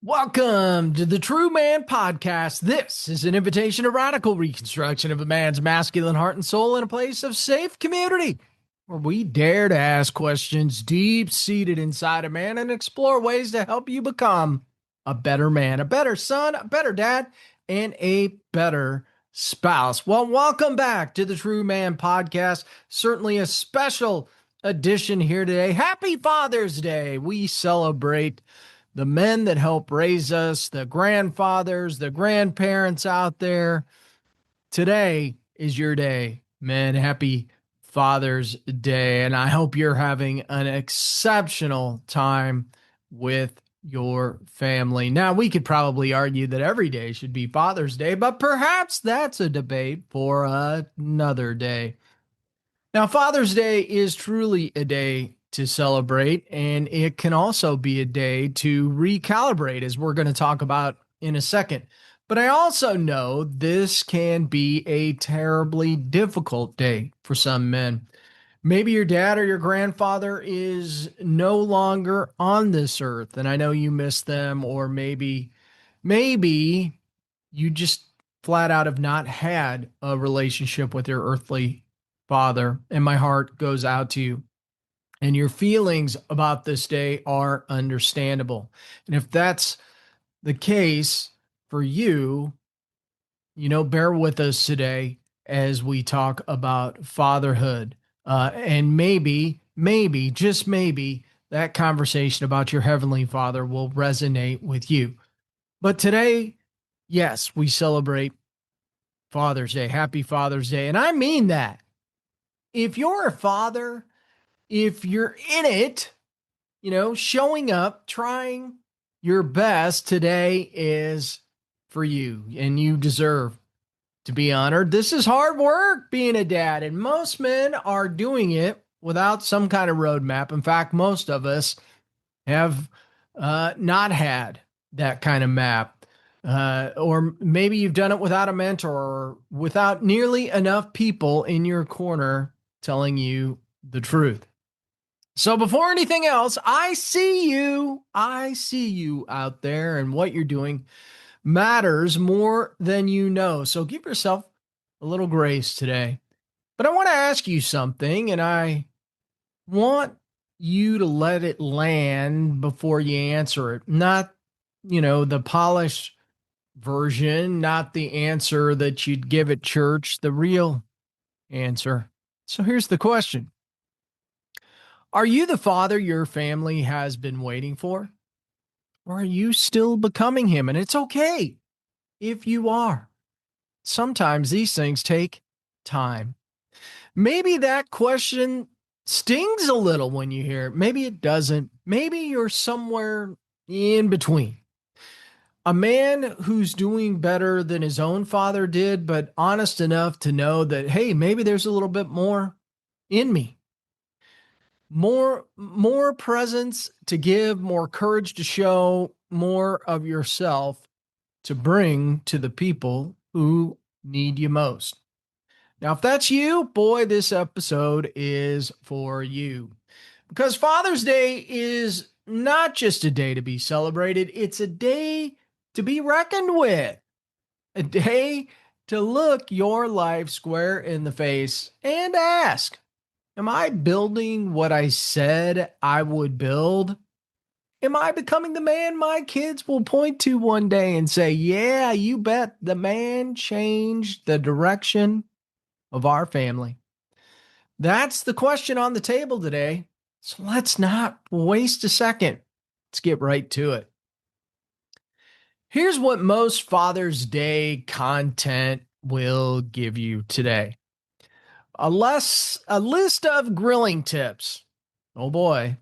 Welcome to the True Man Podcast. This is an invitation to radical reconstruction of a man's masculine heart and soul in a place of safe community where we dare to ask questions deep seated inside a man and explore ways to help you become a better man, a better son, a better dad, and a better spouse. Well, welcome back to the True Man Podcast. Certainly a special edition here today. Happy Father's Day. We celebrate the men that help raise us, the grandfathers, the grandparents out there. Today is your day, man. Happy Father's Day. And I hope you're having an exceptional time with your family. Now, we could probably argue that every day should be Father's Day, but perhaps that's a debate for another day. Now, Father's Day is truly a day to celebrate, and it can also be a day to recalibrate, as we're going to talk about in a second. But I also know this can be a terribly difficult day for some men. Maybe your dad or your grandfather is no longer on this earth, and I know you miss them, or maybe you just flat out have not had a relationship with your earthly father, and my heart goes out to you. And your feelings about this day are understandable. And if that's the case for you, bear with us today as we talk about fatherhood. And just maybe, that conversation about your heavenly father will resonate with you. But today, yes, we celebrate Father's Day. Happy Father's Day. And I mean that. If you're a father, if you're in it, showing up, trying your best, today is for you, and you deserve to be honored. This is hard work being a dad, and most men are doing it without some kind of roadmap. In fact, most of us have not had that kind of map. Or maybe you've done it without a mentor or without nearly enough people in your corner telling you the truth. So before anything else, I see you. I see you out there, and what you're doing matters more than you know. So give yourself a little grace today. But I want to ask you something, and I want you to let it land before you answer it. Not, the polished version, not the answer that you'd give at church, the real answer. So here's the question. Are you the father your family has been waiting for? Or are you still becoming him? And it's okay if you are. Sometimes these things take time. Maybe that question stings a little when you hear it. Maybe it doesn't. Maybe you're somewhere in between. A man who's doing better than his own father did, but honest enough to know that, hey, maybe there's a little bit more in me. More presence to give, more courage to show, more of yourself to bring to the people who need you most. Now, if that's you, boy, this episode is for you. Because Father's Day is not just a day to be celebrated, it's a day to be reckoned with. A day to look your life square in the face and ask, am I building what I said I would build? Am I becoming the man my kids will point to one day and say, yeah, you bet the man changed the direction of our family? That's the question on the table today. So let's not waste a second. Let's get right to it. Here's what most Father's Day content will give you today. A list of grilling tips. Oh boy.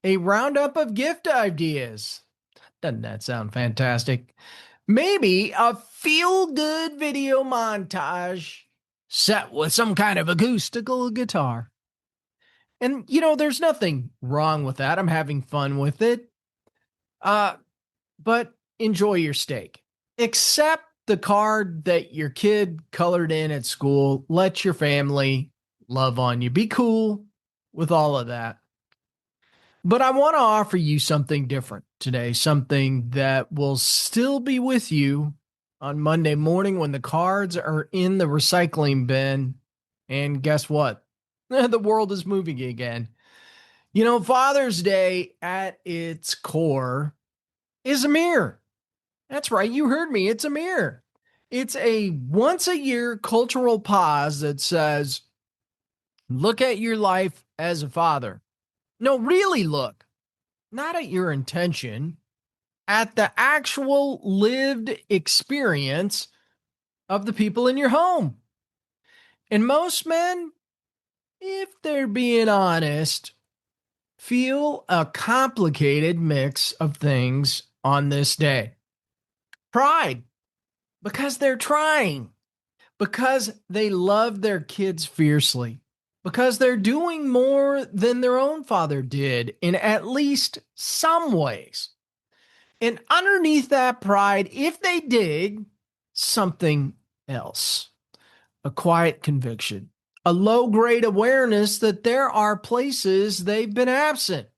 A roundup of gift ideas. Doesn't that sound fantastic? Maybe a feel-good video montage set with some kind of acoustical guitar. And, there's nothing wrong with that. I'm having fun with it. But enjoy your steak. Accept the card that your kid colored in at school. Let your family love on you. Be cool with all of that. But I want to offer you something different today, something that will still be with you on Monday morning when the cards are in the recycling bin. And guess what? The world is moving again. You know, Father's Day at its core is a mirror. That's right. You heard me. It's a mirror. It's a once a year cultural pause that says, look at your life as a father. No, really look, not at your intention, at the actual lived experience of the people in your home. And most men, if they're being honest, feel a complicated mix of things on this day. Pride, because they're trying, because they love their kids fiercely, because they're doing more than their own father did in at least some ways. And underneath that pride, if they dig, something else, a quiet conviction, a low grade awareness that there are places they've been absent,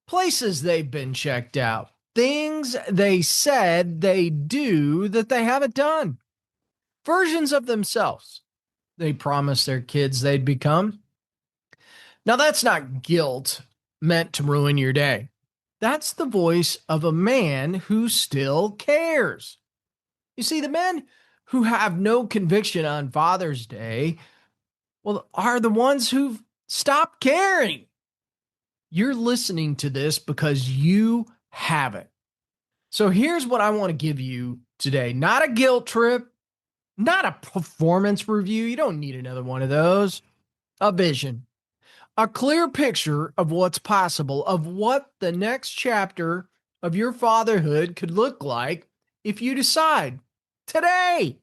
places they've been checked out, things they said they do that they haven't done, versions of themselves they promised their kids they'd become. Now, that's not guilt meant to ruin your day. That's the voice of a man who still cares. You see, the men who have no conviction on Father's Day, well, are the ones who've stopped caring. You're listening to this because you haven't. So here's what I want to give you today. Not a guilt trip, not a performance review. You don't need another one of those. A vision, a clear picture of what's possible, of what the next chapter of your fatherhood could look like if you decide today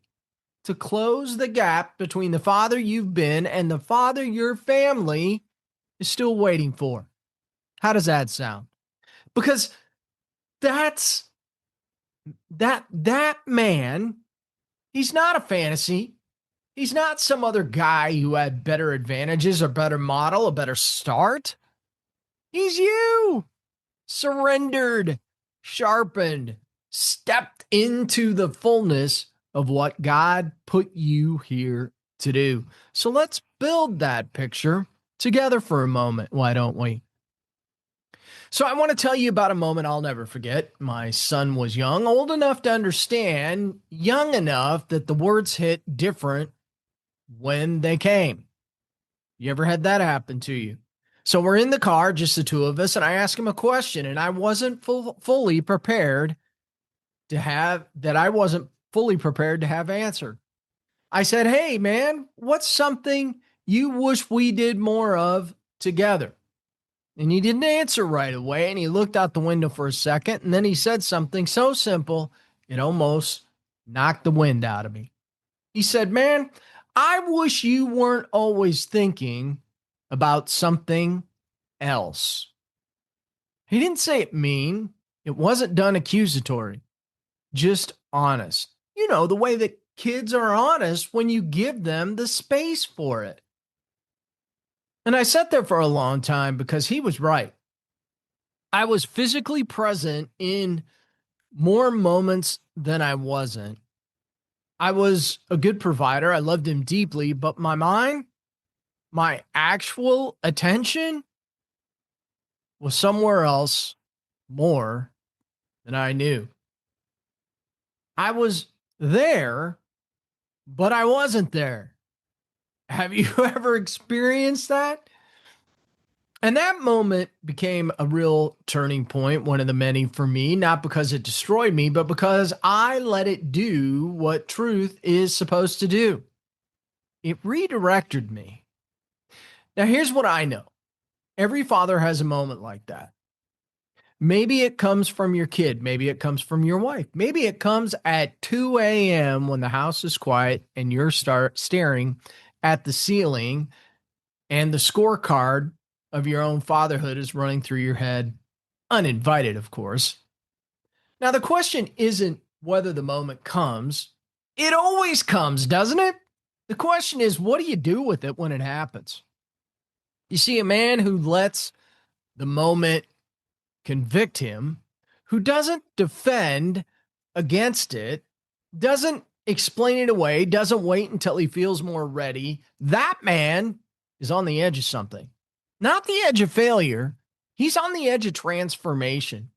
to close the gap between the father you've been and the father your family is still waiting for. How does that sound? Because that's that man, he's not a fantasy. He's not some other guy who had better advantages, a better model, a better start. He's you, surrendered, sharpened, stepped into the fullness of what God put you here to do. So let's build that picture together for a moment, why don't we? So I want to tell you about a moment I'll never forget. My son was young, old enough to understand, young enough that the words hit different when they came. You ever had that happen to you? So we're in the car, just the two of us, and I ask him a question, and I wasn't fully prepared to have answered. I said, "Hey, man, what's something you wish we did more of together?" And he didn't answer right away, and he looked out the window for a second, and then he said something so simple, it almost knocked the wind out of me. He said, "Man, I wish you weren't always thinking about something else." He didn't say it mean. It wasn't done accusatory, just honest. You know, the way that kids are honest when you give them the space for it. And I sat there for a long time because he was right. I was physically present in more moments than I wasn't. I was a good provider. I loved him deeply, but my mind, my actual attention was somewhere else more than I knew. I was there, but I wasn't there. Have you ever experienced that? And that moment became a real turning point, one of the many for me, not because it destroyed me, but because I let it do what truth is supposed to do. It redirected me. Now, here's what I know. Every father has a moment like that. Maybe it comes from your kid. Maybe it comes from your wife. Maybe it comes at 2 a.m. when the house is quiet and you're staring at the ceiling and the scorecard of your own fatherhood is running through your head, uninvited, of course. Now, the question isn't whether the moment comes. It always comes, doesn't it? The question is, what do you do with it when it happens? You see, a man who lets the moment convict him, who doesn't defend against it, doesn't explain it away, doesn't wait until he feels more ready, that man is on the edge of something. Not the edge of failure. He's on the edge of transformation.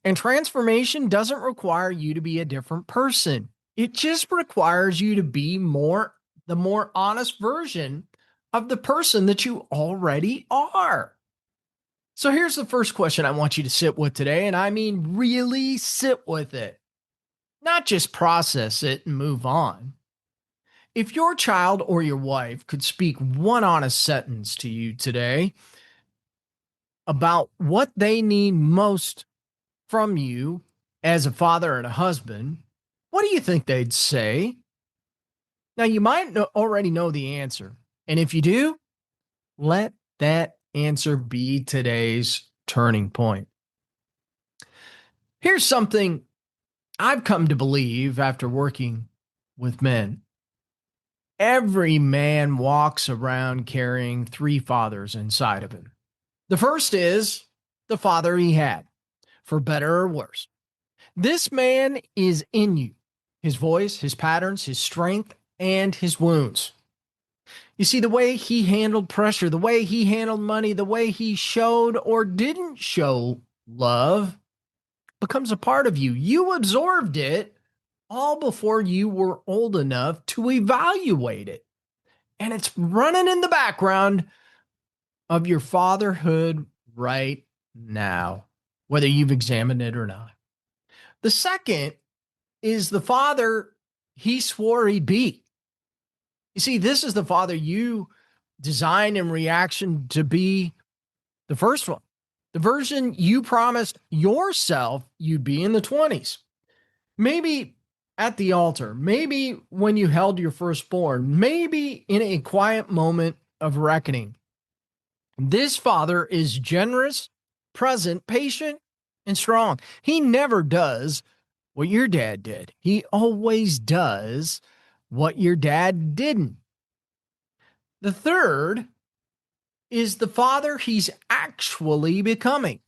And transformation doesn't require you to be a different person. It just requires you to be the more honest version of the person that you already are. So here's the first question I want you to sit with today, and I mean really sit with it, not just process it and move on. If your child or your wife could speak one honest sentence to you today about what they need most from you as a father and a husband, what do you think they'd say? Now, you might already know the answer. And if you do, let that answer be today's turning point. Here's something I've come to believe after working with men. Every man walks around carrying three fathers inside of him. The first is the father he had, for better or worse. This man is in you, his voice, his patterns, his strength, and his wounds. You see, the way he handled pressure, the way he handled money, the way he showed or didn't show love becomes a part of you. You absorbed it all before you were old enough to evaluate it. And it's running in the background of your fatherhood right now, whether you've examined it or not. The second is the father he swore he'd be. You see, this is the father you designed in reaction to be the first one, the version you promised yourself you'd be in the 20s. Maybe at the altar, maybe when you held your firstborn, maybe in a quiet moment of reckoning. This father is generous, present, patient, and strong. He never does what your dad did. He always does what your dad didn't. The third is the father he's actually becoming.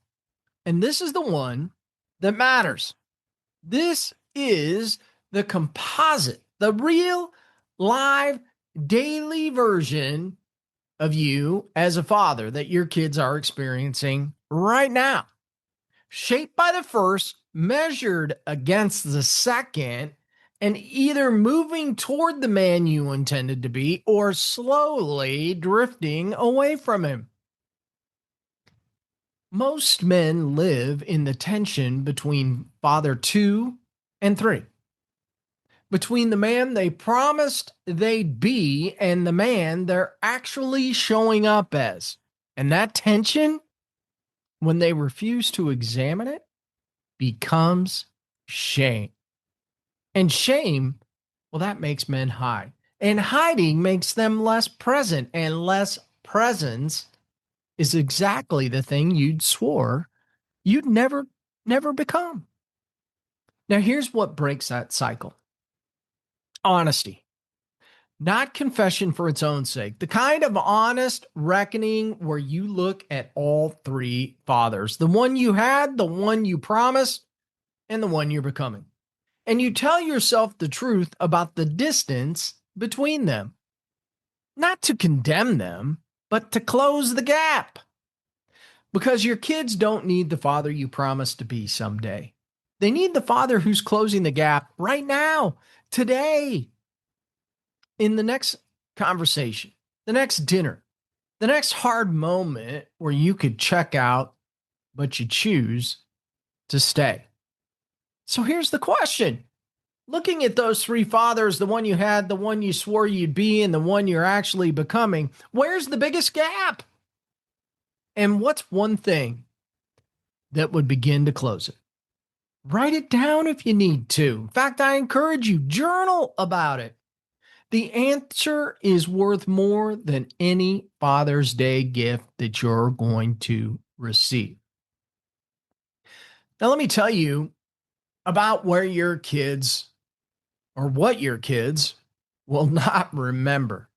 And this is the one that matters. This is the composite, the real, live, daily version of you as a father that your kids are experiencing right now. Shaped by the first, measured against the second, and either moving toward the man you intended to be or slowly drifting away from him. Most men live in the tension between father 2 and 3. Between the man they promised they'd be and the man they're actually showing up as. And that tension, when they refuse to examine it, becomes shame. And shame, well, that makes men hide. And hiding makes them less present. And less presence is exactly the thing you'd swore you'd never become. Now, here's what breaks that cycle. Honesty, not confession for its own sake. The kind of honest reckoning where you look at all three fathers, the one you had, the one you promised, and the one you're becoming. And you tell yourself the truth about the distance between them. Not to condemn them, but to close the gap. Because your kids don't need the father you promised to be someday. They need the father who's closing the gap right now, today, in the next conversation, the next dinner, the next hard moment where you could check out, but you choose to stay. So here's the question. Looking at those three fathers, the one you had, the one you swore you'd be, and the one you're actually becoming, where's the biggest gap? And what's one thing that would begin to close it? Write it down if you need to. In fact, I encourage you, journal about it. The answer is worth more than any Father's Day gift that you're going to receive. Now, let me tell you about where your kids, or what your kids, will not remember.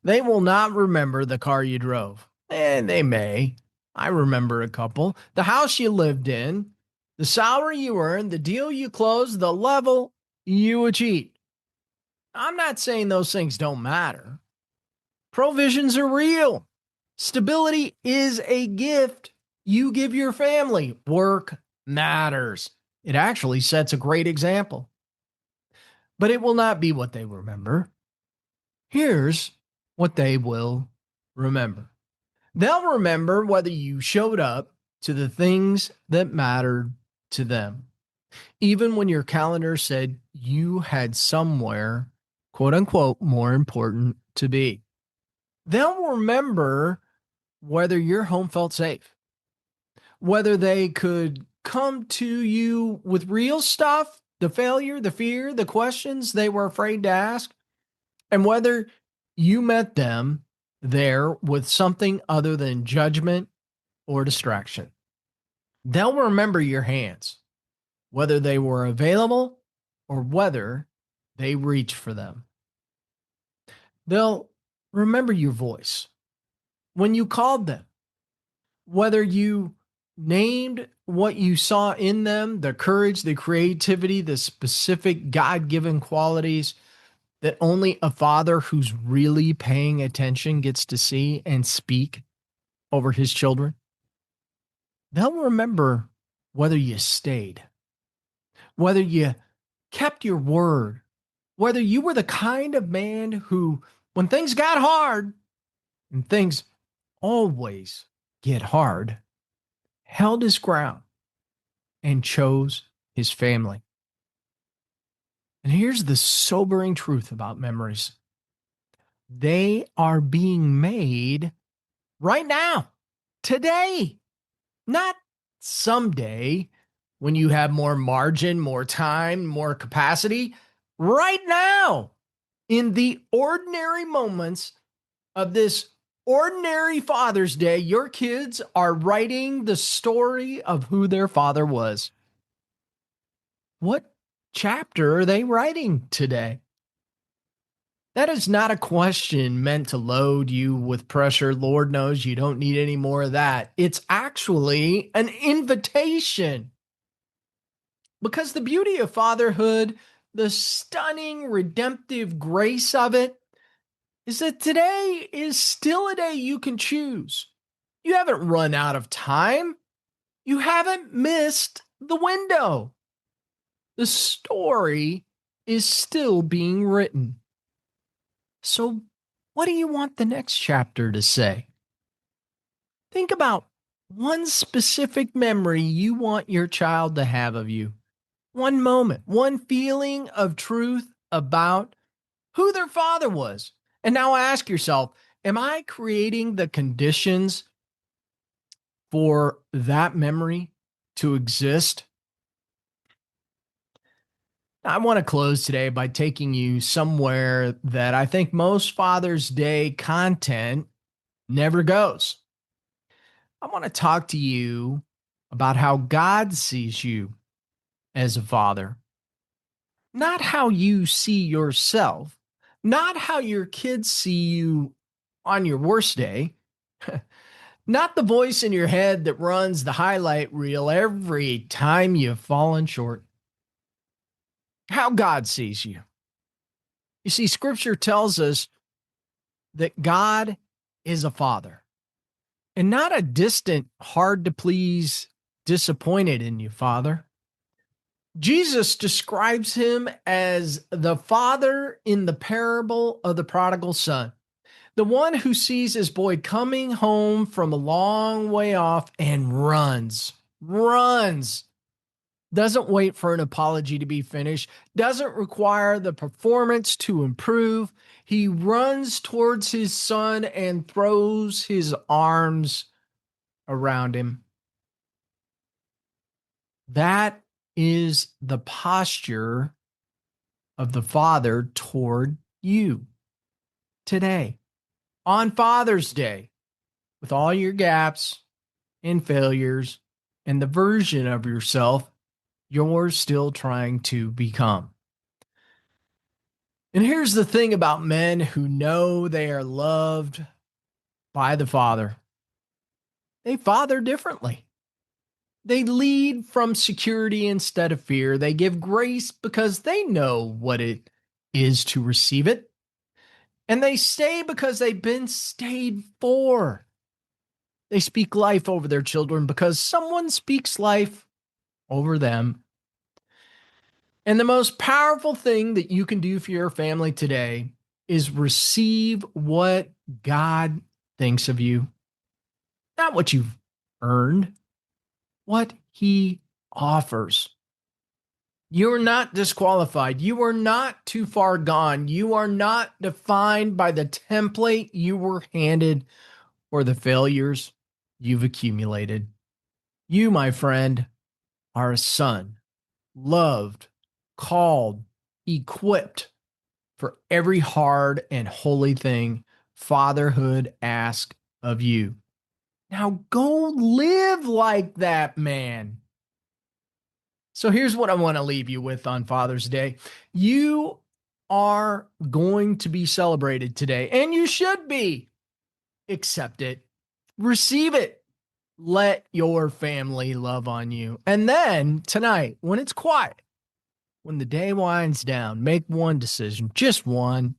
They will not remember the car you drove. And they may. I remember a couple. The house you lived in, the salary you earned, the deal you closed, the level you achieved. I'm not saying those things don't matter. Provisions are real. Stability is a gift you give your family. Work matters. It actually sets a great example, but it will not be what they remember. Here's what they will remember. They'll remember whether you showed up to the things that mattered to them, even when your calendar said you had somewhere, quote unquote, more important to be. They'll remember whether your home felt safe, whether they could come to you with real stuff, the failure, the fear, the questions they were afraid to ask, and whether you met them there with something other than judgment or distraction. They'll remember your hands, whether they were available or whether they reached for them. They'll remember your voice when you called them, whether you named what you saw in them, the courage, the creativity, the specific God given qualities that only a father who's really paying attention gets to see and speak over his children. They'll remember whether you stayed, whether you kept your word, whether you were the kind of man who, when things got hard, and things always get hard, held his ground and chose his family. And here's the sobering truth about memories: they are being made right now, today, not someday when you have more margin, more time, more capacity. Right now, in the ordinary moments of this ordinary Father's Day, your kids are writing the story of who their father was. What chapter are they writing today? That is not a question meant to load you with pressure. Lord knows you don't need any more of that. It's actually an invitation. Because the beauty of fatherhood, the stunning redemptive grace of it, is that today is still a day you can choose. You haven't run out of time. You haven't missed the window. The story is still being written. So, what do you want the next chapter to say? Think about one specific memory you want your child to have of you. One moment, one feeling of truth about who their father was. And now ask yourself, am I creating the conditions for that memory to exist? I want to close today by taking you somewhere that I think most Father's Day content never goes. I want to talk to you about how God sees you as a father, not how you see yourself, not how your kids see you on your worst day, not the voice in your head that runs the highlight reel every time you've fallen short. How God sees you. You see, Scripture tells us that God is a father, and not a distant, hard to please, disappointed in you father. Jesus describes him as the father in the parable of the prodigal son, the one who sees his boy coming home from a long way off and runs, doesn't wait for an apology to be finished, doesn't require the performance to improve. He runs towards his son and throws his arms around him. That is the posture of the Father toward you today, on Father's Day, with all your gaps and failures and the version of yourself you're still trying to become. And here's the thing about men who know they are loved by the Father: They father differently. They lead from security instead of fear. They give grace because they know what it is to receive it. And they stay because they've been stayed for. They speak life over their children because someone speaks life over them. And the most powerful thing that you can do for your family today is receive what God thinks of you, not what you've earned, what He offers. You're not disqualified. You are not too far gone. You are not defined by the template you were handed or the failures you've accumulated. You, my friend, are a son, loved, called, equipped for every hard and holy thing fatherhood asks of you. Now go live like that, man. So here's what I want to leave you with on Father's Day. You are going to be celebrated today, and you should be. Accept it, receive it. Let your family love on you. And then tonight, when it's quiet, when the day winds down, make one decision, just one.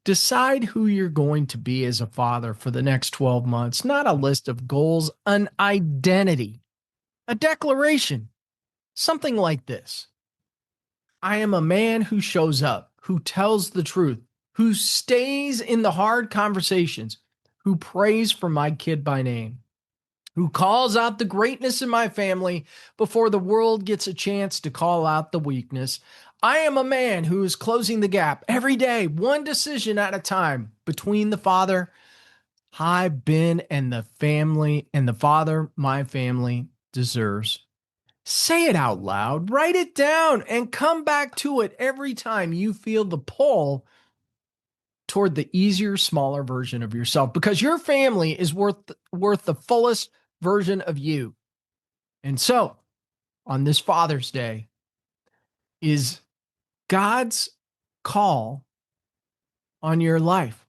Decide who you're going to be as a father for the next 12 months, not a list of goals, an identity, a declaration, something like this. I am a man who shows up, who tells the truth, who stays in the hard conversations, who prays for my kid by name, who calls out the greatness in my family before the world gets a chance to call out the weakness. I am a man who is closing the gap every day, one decision at a time, between the father I've been and the family and the father my family deserves. Say it out loud, write it down, and come back to it every time you feel the pull toward the easier, smaller version of yourself, because your family is worth the fullest version of you. And so, on this Father's Day, is God's call on your life.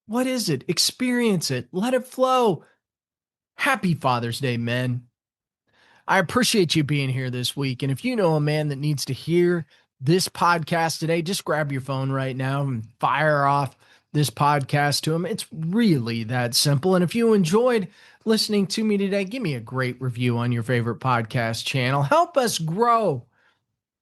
What is it? Experience it. Let it flow. Happy Father's Day, men. I appreciate you being here this week. And if you know a man that needs to hear this podcast today, just grab your phone right now and fire off this podcast to him. It's really that simple. And if you enjoyed listening to me today, give me a great review on your favorite podcast channel. Help us grow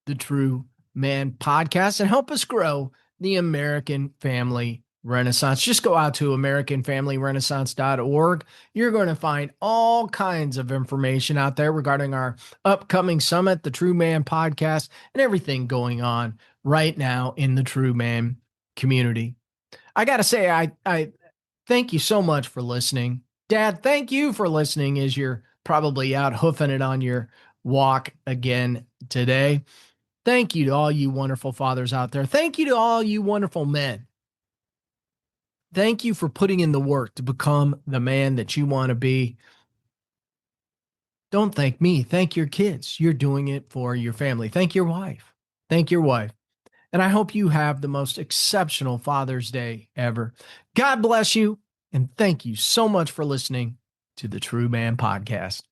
the True Man podcast and help us grow the American Family Renaissance. Just go out to AmericanFamilyRenaissance.org. You're going to find all kinds of information out there regarding our upcoming summit, the True Man podcast, and everything going on right now in the True Man community. I got to say, I thank you so much for listening. Dad, thank you for listening as you're probably out hoofing it on your walk again today. Thank you to all you wonderful fathers out there. Thank you to all you wonderful men. Thank you for putting in the work to become the man that you want to be. Don't thank me. Thank your kids. You're doing it for your family. Thank your wife. Thank your wife. And I hope you have the most exceptional Father's Day ever. God bless you. And thank you so much for listening to the True Man Podcast.